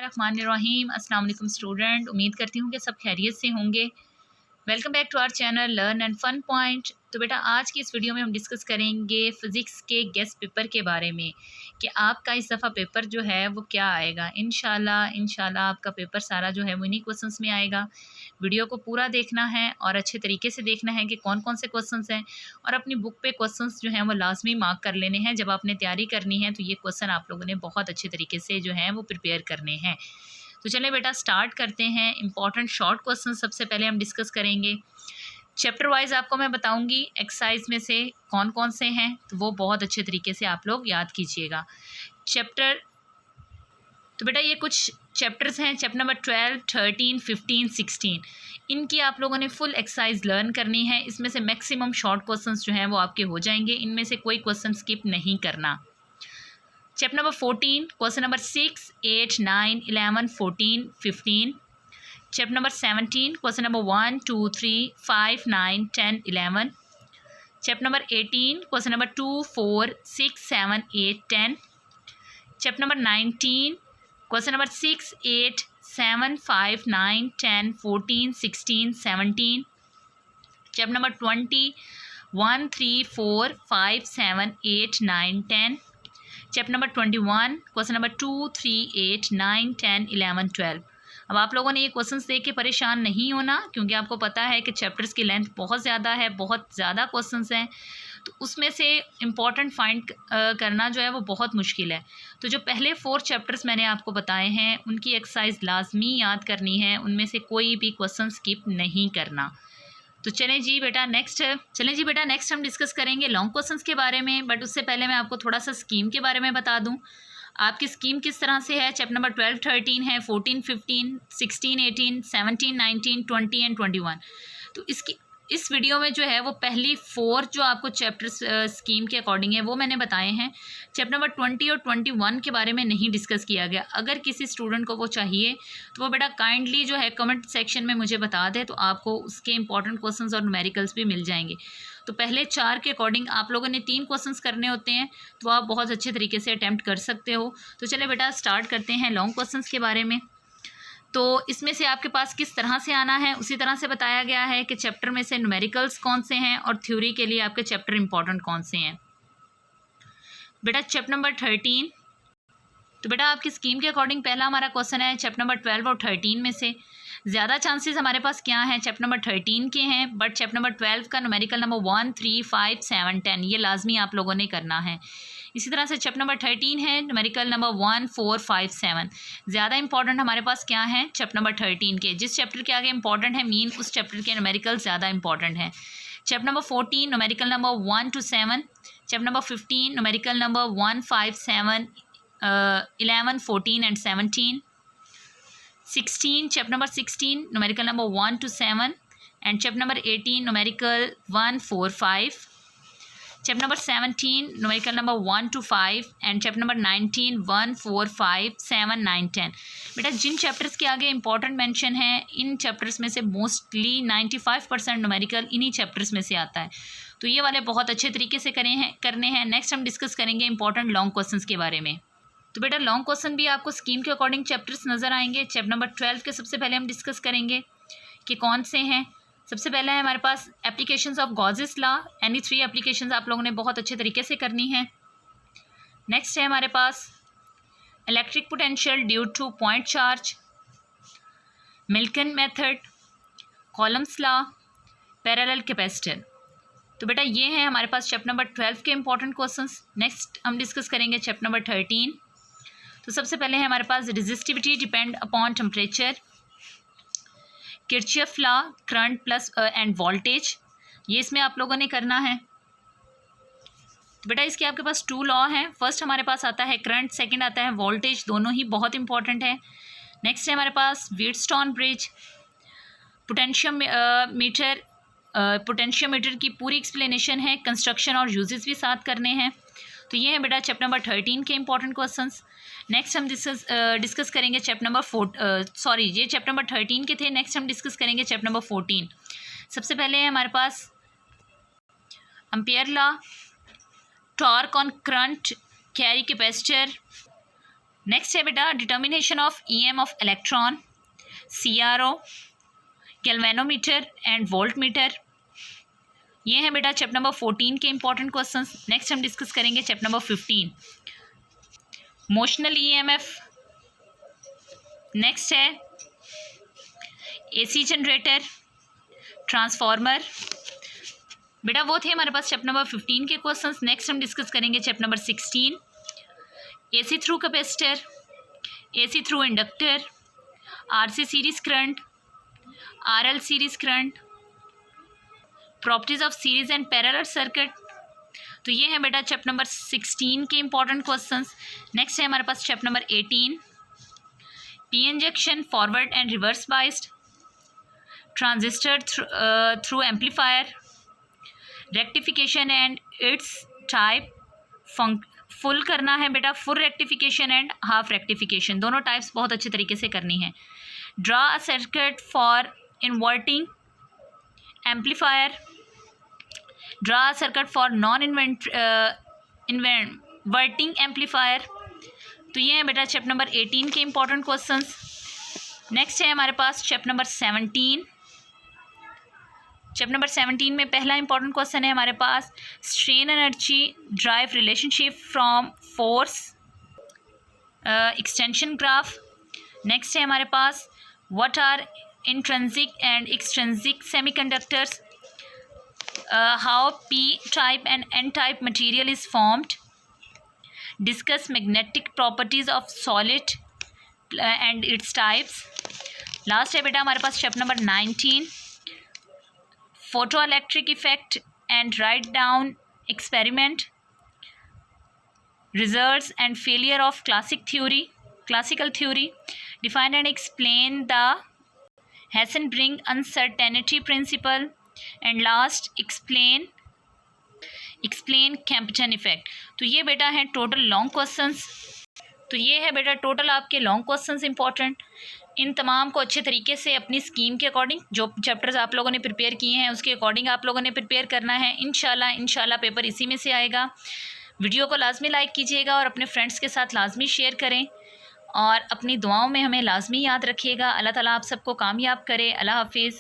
बिस्मिल्लाहिर्रहमानिर्रहीम। अस्सलाम वालेकुम स्टूडेंट, उम्मीद करती हूँ कि सब खैरियत से होंगे। Welcome back to our channel learn and fun point. तो बेटा आज की इस वीडियो में हम डिस्कस करेंगे फ़िज़िक्स के गेस्ट पेपर के बारे में कि आपका इस दफ़ा पेपर जो है वो क्या आएगा। इंशाल्लाह आपका पेपर सारा जो है वो इन्हीं क्वेश्चंस में आएगा। वीडियो को पूरा देखना है और अच्छे तरीके से देखना है कि कौन कौन से क्वेश्चंस हैं, और अपनी बुक पे क्वेश्चंस जो हैं वो लाजमी मार्क कर लेने हैं। जब आपने तैयारी करनी है तो ये क्वेश्चन आप लोगों ने बहुत अच्छे तरीके से जो है वो प्रिपेयर करने हैं। तो चलें बेटा स्टार्ट करते हैं। इंपॉर्टेंट शॉर्ट क्वेश्चन सबसे पहले हम डिस्कस करेंगे। चैप्टर वाइज आपको मैं बताऊंगी एक्सरसाइज में से कौन कौन से हैं, तो वो बहुत अच्छे तरीके से आप लोग याद कीजिएगा। तो बेटा ये कुछ चैप्टर्स हैं, चैप्टर नंबर 12, 13, 15, 16। इनकी आप लोगों ने फुल एक्सरसाइज लर्न करनी है। इसमें से मैक्सिमम शॉर्ट क्वेश्चंस जो हैं वो आपके हो जाएंगे। इनमें से कोई क्वेश्चन स्किप नहीं करना। Chapter number 14, question number 6, 8, 9, 11, 14, 15। Chapter number 17, question number 1, 2, 3, 5, 9, 10, 11। Chapter number 18, question number 2, 4, 6, 7, 8, 10। Chapter number 19, question number 6, 8, 7, 5, 9, 10, 14, 16, 17। Chapter number 20, 1, 3, 4, 5, 7, 8, 9, 10। Chapter number 21, question number 2, 3, 8, 9, 10, 11, 12। अब आप लोगों ने ये क्वेश्चंस देख के परेशान नहीं होना, क्योंकि आपको पता है कि चैप्टर्स की लेंथ बहुत ज़्यादा है, बहुत ज़्यादा क्वेश्चंस हैं, तो उसमें से इम्पॉर्टेंट फाइंड करना जो है वो बहुत मुश्किल है। तो जो पहले 4 चैप्टर्स मैंने आपको बताए हैं उनकी एक्सरसाइज लाजमी याद करनी है, उनमें से कोई भी क्वेश्चन स्किप नहीं करना। तो चलें जी बेटा नेक्स्ट हम डिस्कस करेंगे लॉन्ग क्वेश्चंस के बारे में। बट उससे पहले मैं आपको थोड़ा सा स्कीम के बारे में बता दूं। आपकी स्कीम किस तरह से है। चैप्टर नंबर 12, 13 है, 14, 15, 16, 18, 17, 19, 20 एंड 21। तो इस वीडियो में जो है वो पहली 4 जो आपको चैप्टर्स स्कीम के अकॉर्डिंग है वो मैंने बताए हैं। चैप्टर नंबर 20 और 21 के बारे में नहीं डिस्कस किया गया। अगर किसी स्टूडेंट को वो चाहिए तो वो बेटा काइंडली जो है कमेंट सेक्शन में मुझे बता दे, तो आपको उसके इंपॉर्टेंट क्वेश्चंस और न्यूमेरिकल्स भी मिल जाएंगे। तो पहले 4 के अकॉर्डिंग आप लोगों ने 3 क्वेश्चंस करने होते हैं, तो आप बहुत अच्छे तरीके से अटैम्प्ट कर सकते हो। तो चले बेटा स्टार्ट करते हैं लॉन्ग क्वेश्चंस के बारे में। तो इसमें से आपके पास किस तरह से आना है उसी तरह से बताया गया है कि चैप्टर में से न्यूमेरिकल्स कौन से हैं और थ्योरी के लिए आपके चैप्टर इंपॉर्टेंट कौन से हैं। बेटा चैप्टर नंबर 13, तो बेटा आपकी स्कीम के अकॉर्डिंग पहला हमारा क्वेश्चन है चैप्टर नंबर 12 और 13 में से। ज़्यादा चांसेस हमारे पास क्या हैं, चैप्टर नंबर 13 के हैं, बट चैप्टर नंबर 12 का न्यूमेरिकल नंबर 1, 3, 5, 7, 10 ये लाजमी आप लोगों ने करना है। इसी तरह से चैप्टर नंबर 13 है, न्यूमेरिकल नंबर 1, 4, 5, 7। ज़्यादा इंपॉर्टेंट हमारे पास क्या है चैप्टर नंबर 13 के। जिस चैप्टर के आगे इंपॉर्टेंट है मीन उस चैप्टर के न्यूमेरिकल ज़्यादा इंपॉर्टेंट है। Chapter number 14 numerical number 1 to 7। Chapter number 15 numerical number 1, 5, 7, 11, 14 and 17। 16 chapter number 16 numerical number 1 to 7 and chapter number 18 numerical 1, 4, 5। chapter number 17 numerical number 1 to 5 and chapter number 19 1, 4, 5, 7, 9, 10। बेटा जिन chapters के आगे important mention है इन chapters में से mostly 95% numerical इन्हीं chapters में से आता है, तो ये वाले बहुत अच्छे तरीके से करने हैं। नेक्स्ट हम डिस्कस करेंगे इंपॉर्टेंट लॉन्ग क्वेश्चंस के बारे में। तो बेटा लॉन्ग क्वेश्चन भी आपको स्कीम के अकॉर्डिंग चैप्टर्स नज़र आएंगे। चैप्टर नंबर 12 के सबसे पहले हम डिस्कस करेंगे कि कौन से हैं। सबसे पहले है हमारे पास applications of Gauss's law. Any 3 applications आप लोगों ने बहुत अच्छे तरीके से करनी है। नेक्स्ट है हमारे पास electric potential due to point charge, Milton method, Coulomb's law, parallel capacitor. तो बेटा ये हैं हमारे पास चैप्टर नंबर 12 के इंपॉर्टेंट क्वेश्चंस। नेक्स्ट हम डिस्कस करेंगे चैप्टर नंबर 13। तो सबसे पहले है हमारे पास resistivity depend upon temperature, Kirchhoff law, current plus and voltage, ये इसमें आप लोगों ने करना है। तो बेटा इसके आपके पास 2 लॉ हैं। फर्स्ट हमारे पास आता है करंट, सेकंड आता है वोल्टेज, दोनों ही बहुत इंपॉर्टेंट है। नेक्स्ट है हमारे पास व्हीटस्टोन ब्रिज, पोटेंशियोमीटर की पूरी एक्सप्लेनेशन है, कंस्ट्रक्शन और यूजेस भी साथ करने हैं। तो ये है बेटा चैप्टर नंबर 13 के इंपॉर्टेंट क्वेश्चंस। नेक्स्ट हम डिस्कस करेंगे चैप्टर नंबर ये चैप्टर नंबर 13 के थे। नेक्स्ट हम डिस्कस करेंगे चैप्टर नंबर 14। सबसे पहले है हमारे पास ampere law, torque on current, carry capacitor, next है बेटा determination of EM of electron, CRO, galvanometer and voltmeter. ये है बेटा चैप्टर नंबर 14 के इंपॉर्टेंट क्वेश्चंस। नेक्स्ट हम डिस्कस करेंगे chapter number 15, motional EMF। Next है AC जनरेटर, ट्रांसफार्मर। बेटा वो थे हमारे पास चैप्टर नंबर 15 के क्वेश्चंस। नेक्स्ट हम डिस्कस करेंगे chapter number 16, AC through capacitor, AC through inductor, RC series current, RL series current, properties of series and parallel circuit. तो ये है बेटा चैप्टर नंबर 16 के इंपॉर्टेंट क्वेश्चंस। नेक्स्ट है हमारे पास chapter number 18, P injection, forward and reverse biased, transistor through amplifier, rectification and its type. Full करना है बेटा, full rectification and half rectification, दोनों टाइप्स बहुत अच्छे तरीके से करनी है। Draw a circuit for inverting amplifier, draw a circuit for non inverting amplifier. तो ये है बेटा चैप्टर नंबर 18 के इंपॉर्टेंट क्वेश्चंस। नेक्स्ट है हमारे पास चैप्टर नंबर 17। चैप्टर नंबर 17 में पहला इंपॉर्टेंट क्वेश्चन है हमारे पास, strain energy drive relationship from force extension graph. Next है हमारे पास, what are intrinsic and extrinsic semiconductors, how P type and N type material is formed, discuss magnetic properties of solid and its types। Last है बेटा हमारे पास chapter number 19, photo electric effect and write down experiment, results and failure of classical theory, define and explain the Heisenberg uncertainty principle, and last explain Compton effect. तो ये बेटा है total long questions. तो ये है बेटा टोटल आपके long questions important. इन तमाम को अच्छे तरीके से अपनी स्कीम के अकॉर्डिंग, जो चैप्टर्स आप लोगों ने प्रिपेयर किए हैं उसके अकॉर्डिंग आप लोगों ने प्रिपेयर करना है। इंशाल्लाह पेपर इसी में से आएगा। वीडियो को लाजमी लाइक कीजिएगा और अपने फ्रेंड्स के साथ लाजमी शेयर करें और अपनी दुआओं में हमें लाजमी याद रखिएगा। अल्लाह ताला आप सबको कामयाब करे। अल्लाह हाफिज़।